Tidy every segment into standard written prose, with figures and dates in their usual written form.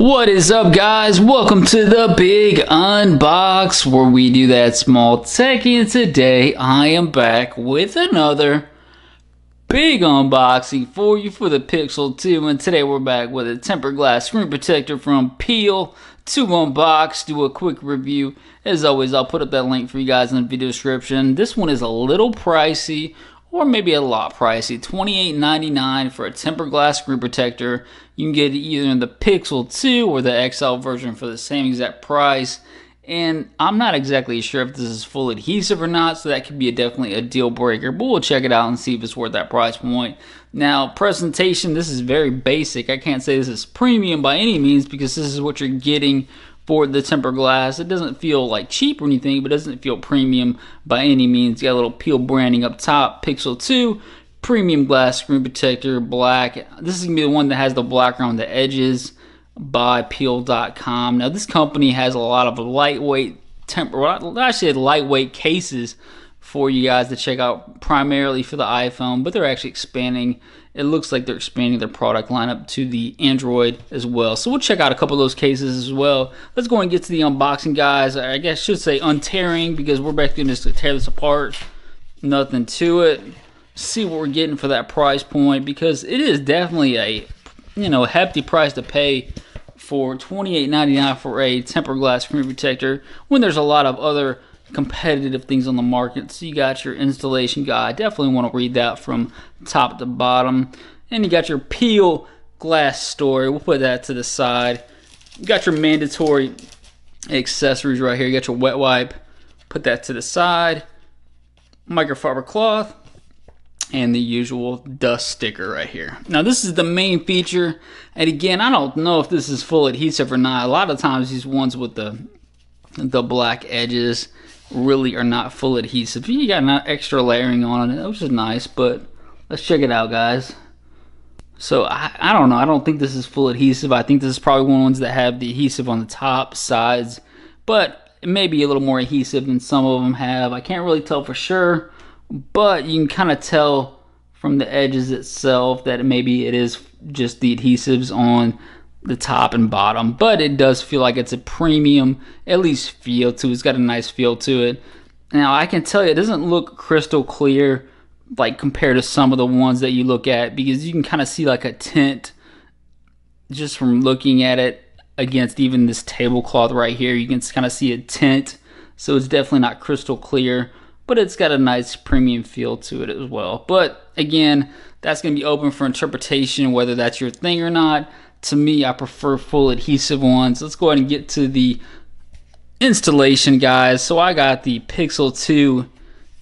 What is up, guys? Welcome to the Big Unbox, where we do that small techie, and today I am back with another big unboxing for you for the Pixel 2, and today we're back with a tempered glass screen protector from Peel to unbox, do a quick review. As always, I'll put up that link for you guys in the video description. This one is a little pricey, or maybe a lot pricey. $28.99 for a tempered glass screen protector. You can get it either in the Pixel 2 or the XL version for the same exact price. And I'm not exactly sure if this is full adhesive or not, so that could be definitely a deal breaker. But we'll check it out and see if it's worth that price point. Now, presentation, this is very basic. I can't say this is premium by any means because this is what you're getting for the tempered glass. It doesn't feel like cheap or anything, but it doesn't feel premium by any means. You got a little Peel branding up top, Pixel 2, premium glass screen protector, black. This is going to be the one that has the black around the edges by Peel.com. Now, this company has a lot of lightweight lightweight cases for you guys to check out, primarily for the iPhone, but they're actually expanding. It looks like they're expanding their product lineup to the Android as well. So we'll check out a couple of those cases as well. Let's go and get to the unboxing, guys. I guess I should say untearing, because we're basically just to tear this apart. Nothing to it. See what we're getting for that price point, because it is definitely a hefty price to pay for $28.99 for a tempered glass screen protector when there's a lot of other competitive things on the market. So you got your installation guide. Definitely want to read that from top to bottom. And you got your Peel glass story. We'll put that to the side. You got your mandatory accessories right here. You got your wet wipe. Put that to the side. Microfiber cloth. And the usual dust sticker right here. Now, this is the main feature. And again, I don't know if this is full adhesive or not. A lot of times these ones with the black edges really are not full adhesive. You got extra layering on it, which is nice, but let's check it out, guys. So I don't know. I don't think this is full adhesive. I think this is probably one of the ones that have the adhesive on the top, sides, but it may be a little more adhesive than some of them have. I can't really tell for sure, but you can kind of tell from the edges itself that maybe it is just the adhesives on the top and bottom, but it does feel like it's a premium, at least feel to it. It's got a nice feel to it. Now, I can tell you it doesn't look crystal clear like compared to some of the ones that you look at, because you can kind of see like a tint just from looking at it against even this tablecloth right here. You can kind of see a tint, so it's definitely not crystal clear, but it's got a nice premium feel to it as well. But again, that's going to be open for interpretation, whether that's your thing or not. To me, I prefer full adhesive ones. Let's go ahead and get to the installation, guys. So I got the Pixel 2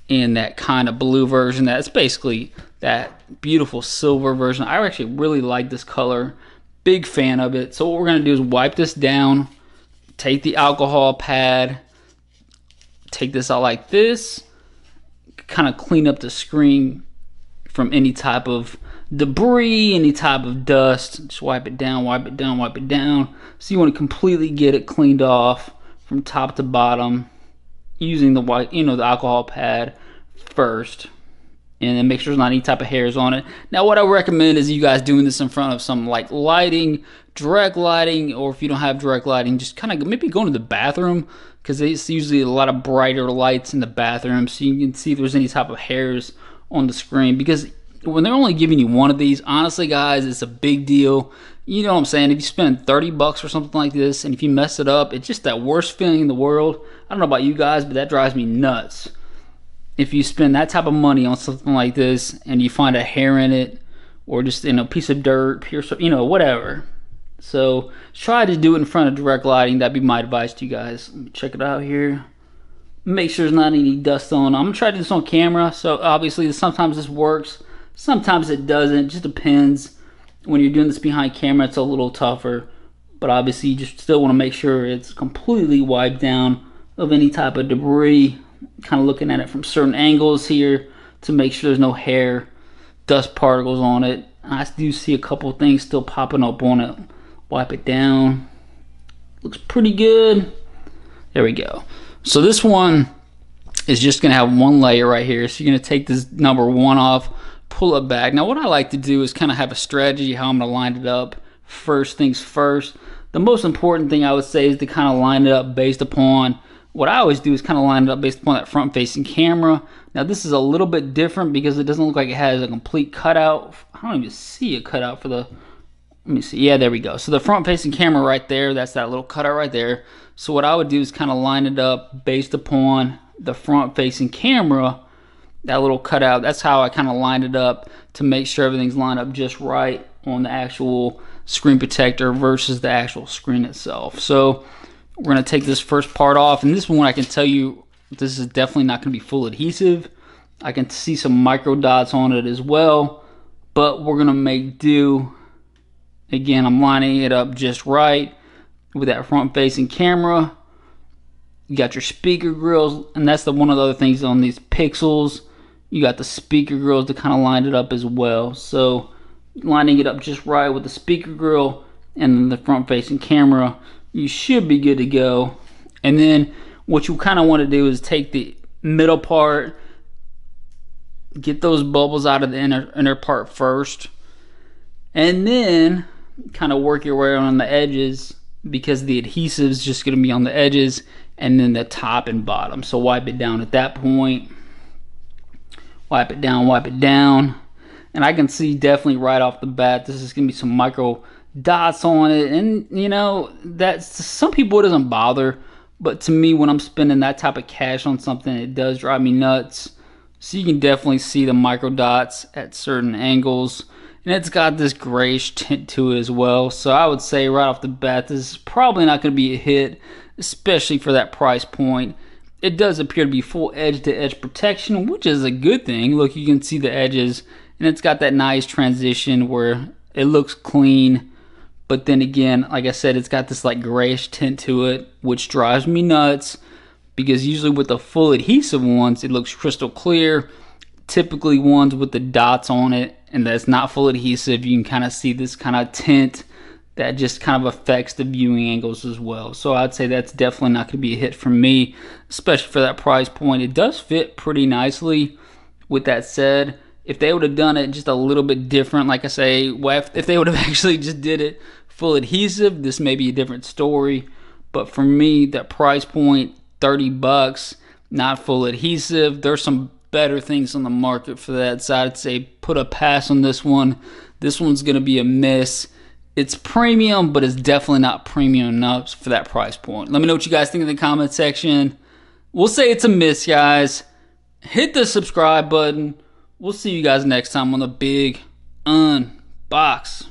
in that kind of blue version. That's basically that beautiful silver version. I actually really like this color. Big fan of it. So what we're going to do is wipe this down, take the alcohol pad, take this out like this, kind of clean up the screen from any type of debris, any type of dust. Just wipe it down, wipe it down, wipe it down. So you want to completely get it cleaned off from top to bottom using the the alcohol pad first, and then make sure there's not any type of hairs on it. Now, what I recommend is you guys doing this in front of some like lighting, direct lighting, or if you don't have direct lighting, just kind of maybe go to the bathroom, because it's usually a lot of brighter lights in the bathroom, so you can see if there's any type of hairs on the screen. Because when they're only giving you one of these, honestly, guys, it's a big deal. You know what I'm saying? If you spend 30 bucks or something like this, and if you mess it up, it's just that worst feeling in the world. I don't know about you guys, but that drives me nuts. If you spend that type of money on something like this, and you find a hair in it, or just a piece of dirt, whatever. So try to do it in front of direct lighting. That'd be my advice to you guys. Let me check it out here. Make sure there's not any dust on. I'm gonna try to do this on camera. So obviously, sometimes this works. Sometimes it doesn't. It just depends. When you're doing this behind camera, it's a little tougher. But obviously, you just still want to make sure it's completely wiped down of any type of debris. Kind of looking at it from certain angles here to make sure there's no hair, dust particles on it. I do see a couple of things still popping up on it. Wipe it down. Looks pretty good. There we go. So this one is just going to have one layer right here. So you're going to take this number 1 off, pull it back. Now, what I like to do is kind of have a strategy how I'm going to line it up. First things first. The most important thing I would say is to kind of line it up based upon, what I always do is kind of line it up based upon that front facing camera. Now this is a little bit different because it doesn't look like it has a complete cutout. I don't even see a cutout for the, let me see, yeah, there we go. So the front facing camera right there, that's that little cutout right there. So what I would do is kind of line it up based upon the front facing camera, that little cutout. That's how I kind of lined it up to make sure everything's lined up just right on the actual screen protector versus the actual screen itself. So we're going to take this first part off, and this one I can tell you this is definitely not going to be full adhesive. I can see some micro dots on it as well, but we're going to make do. Again, I'm lining it up just right with that front facing camera. You got your speaker grills, and that's one of the other things on these Pixels. You got the speaker grills to kind of line it up as well. So lining it up just right with the speaker grill and then the front facing camera, you should be good to go. And then what you kind of want to do is take the middle part, get those bubbles out of the inner part first, and then kind of work your way on the edges, because the adhesive is just going to be on the edges and then the top and bottom. So wipe it down at that point. Wipe it down, wipe it down. And I can see definitely right off the bat this is going to be some micro dots on it. And you know, that's, some people it doesn't bother, but to me, when I'm spending that type of cash on something, it does drive me nuts. So you can definitely see the micro dots at certain angles. And it's got this grayish tint to it as well. So I would say right off the bat, this is probably not going to be a hit, especially for that price point. It does appear to be full edge-to-edge protection, which is a good thing. Look, you can see the edges, and it's got that nice transition where it looks clean. But then again, like I said, it's got this like grayish tint to it, which drives me nuts, because usually with the full adhesive ones, it looks crystal clear. Typically ones with the dots on it and that's not full adhesive, you can kind of see this kind of tint that just kind of affects the viewing angles as well. So I'd say that's definitely not going to be a hit for me, especially for that price point. It does fit pretty nicely. With that said, if they would have done it just a little bit different, like I say, if they would have actually just did it full adhesive, this may be a different story. But for me, that price point, 30 bucks, not full adhesive, there's some better things on the market for that. So I'd say put a pass on this one. This one's going to be a miss. It's premium, but it's definitely not premium enough for that price point. Let me know what you guys think in the comment section. We'll say it's a miss, guys. Hit the subscribe button. We'll see you guys next time on the Big Unbox.